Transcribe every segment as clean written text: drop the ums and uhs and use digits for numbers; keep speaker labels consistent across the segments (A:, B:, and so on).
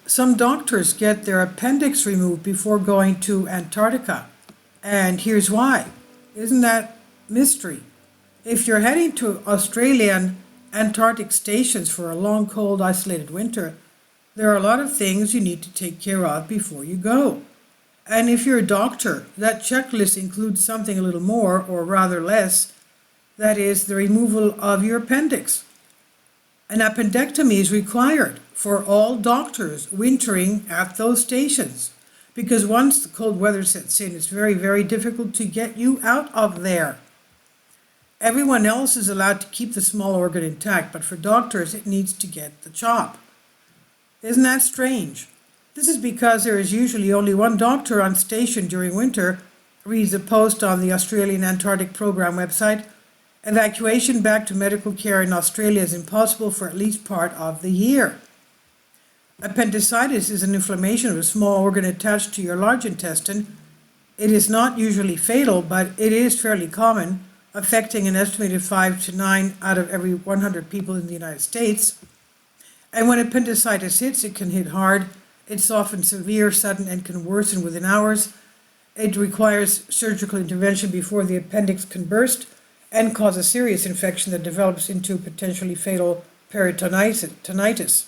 A: Some doctors get their appendix removed before going to Antarctica. And here's why. Isn't that mystery? If you're heading to Australian Antarctic stations for a long, cold, isolated winter, there are a lot of things you need to take care of before you go. And if you're a doctor, that checklist includes something a little more, or rather less, that is the removal of your appendix. An appendectomy is required for all doctors wintering at those stations, because once the cold weather sets in, it's very, very difficult to get you out of there. Everyone else is allowed to keep the small organ intact, but for doctors, it needs to get the chop. Isn't that strange? This is because there is usually only one doctor on station during winter, reads a post on the Australian Antarctic Program website. Evacuation back to medical care in Australia is impossible for at least part of the year. Appendicitis is an inflammation of a small organ attached to your large intestine. It is not usually fatal, but it is fairly common, affecting an estimated 5 to 9 out of every 100 people in the United States. And when appendicitis hits, it can hit hard. It's often severe, sudden, and can worsen within hours. It requires surgical intervention before the appendix can burst and cause a serious infection that develops into potentially fatal peritonitis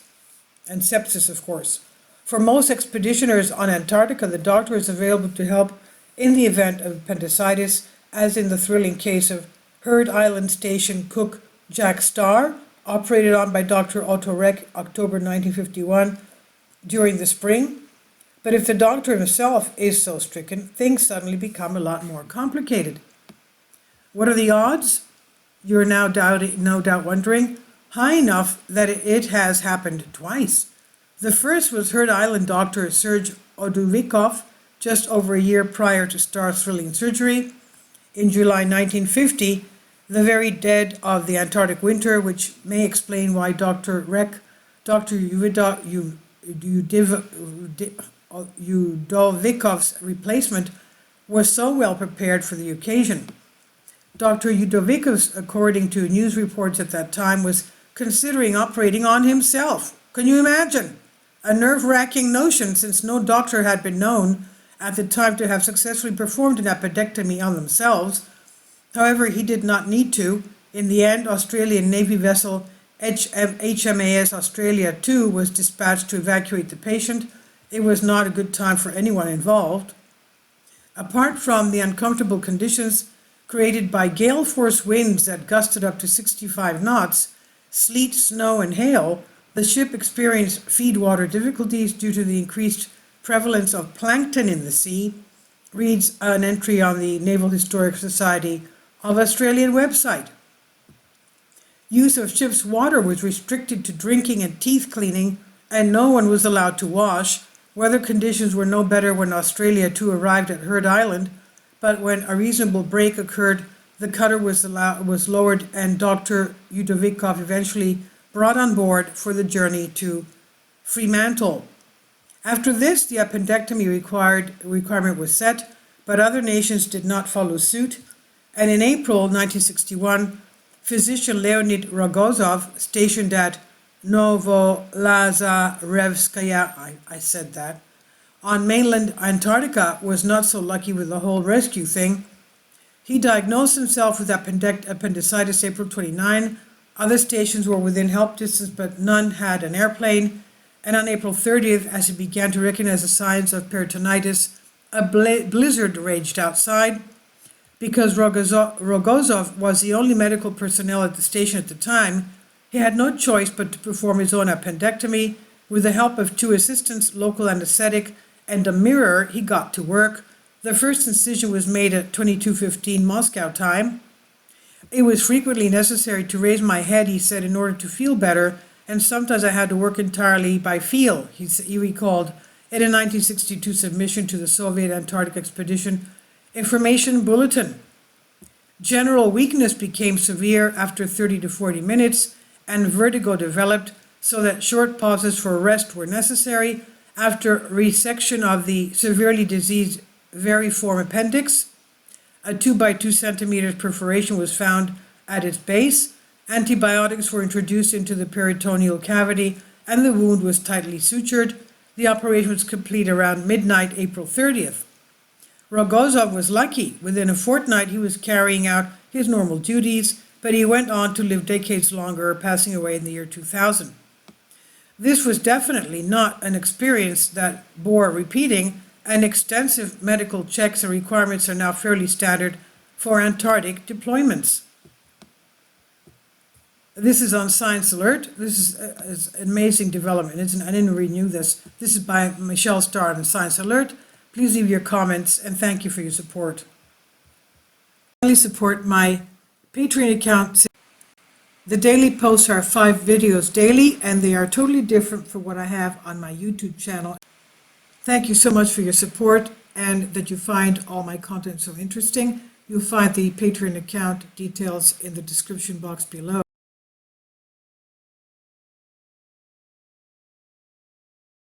A: and sepsis, of course. For most expeditioners on Antarctica, the doctor is available to help in the event of appendicitis, as in the thrilling case of Heard Island Station cook Jack Starr, operated on by Dr. Otto Reck, October 1951, during the spring. But if the doctor himself is so stricken, things suddenly become a lot more complicated. What are the odds? You're no doubt wondering. High enough that it has happened twice. The first was Heard Island doctor Serge Oduvikov, just over a year prior to Starr's thrilling surgery. In July 1950, the very dead of the Antarctic winter, which may explain why Dr. Udovikov's replacement was so well prepared for the occasion. Dr. Udovikov, according to news reports at that time, was considering operating on himself. Can you imagine? A nerve-wracking notion, since no doctor had been known at the time to have successfully performed an appendectomy on themselves. However, he did not need to. In the end, Australian Navy vessel HMAS Australia II was dispatched to evacuate the patient. It was not a good time for anyone involved. Apart from the uncomfortable conditions created by gale force winds that gusted up to 65 knots, sleet, snow, and hail, the ship experienced feedwater difficulties due to the increased prevalence of plankton in the sea, reads an entry on the Naval Historic Society of Australian website. Use of ship's water was restricted to drinking and teeth cleaning, and no one was allowed to wash. Weather conditions were no better when Australia II arrived at Heard Island, but when a reasonable break occurred, the cutter was lowered, and Dr. Udovikov eventually brought on board for the journey to Fremantle. After this, the appendectomy requirement was set, but other nations did not follow suit, and in April 1961, physician Leonid Rogozov, stationed at Novolazarevskaya, I said that, on mainland Antarctica, was not so lucky with the whole rescue thing. He diagnosed himself with appendicitis April 29. Other stations were within help distance, but none had an airplane. And on April 30th, as he began to recognize the signs of peritonitis, a blizzard raged outside. Because Rogozov was the only medical personnel at the station at the time, he had no choice but to perform his own appendectomy. With the help of 2 assistants, local anesthetic, and a mirror, he got to work. The first incision was made at 22:15 Moscow time. It was frequently necessary to raise my head, he said, in order to feel better, and sometimes I had to work entirely by feel, he recalled in a 1962 submission to the Soviet Antarctic Expedition Information Bulletin. General weakness became severe after 30 to 40 minutes, and vertigo developed, so that short pauses for rest were necessary. After resection of the severely diseased variform appendix, a 2 by 2 centimeters perforation was found at its base. Antibiotics were introduced into the peritoneal cavity, and the wound was tightly sutured. The operation was complete around midnight, April 30th. Rogozov was lucky. Within a fortnight, he was carrying out his normal duties, but he went on to live decades longer, passing away in the year 2000. This was definitely not an experience that bore repeating, and extensive medical checks and requirements are now fairly standard for Antarctic deployments. This is on Science Alert. This is an amazing development, isn't it? I didn't renew this. This is by Michelle Starr on Science Alert. Please leave your comments, and thank you for your support. Finally, support my Patreon account. The daily posts are 5 videos daily, and they are totally different from what I have on my YouTube channel. Thank you so much for your support and that you find all my content so interesting. You'll find the Patreon account details in the description box below.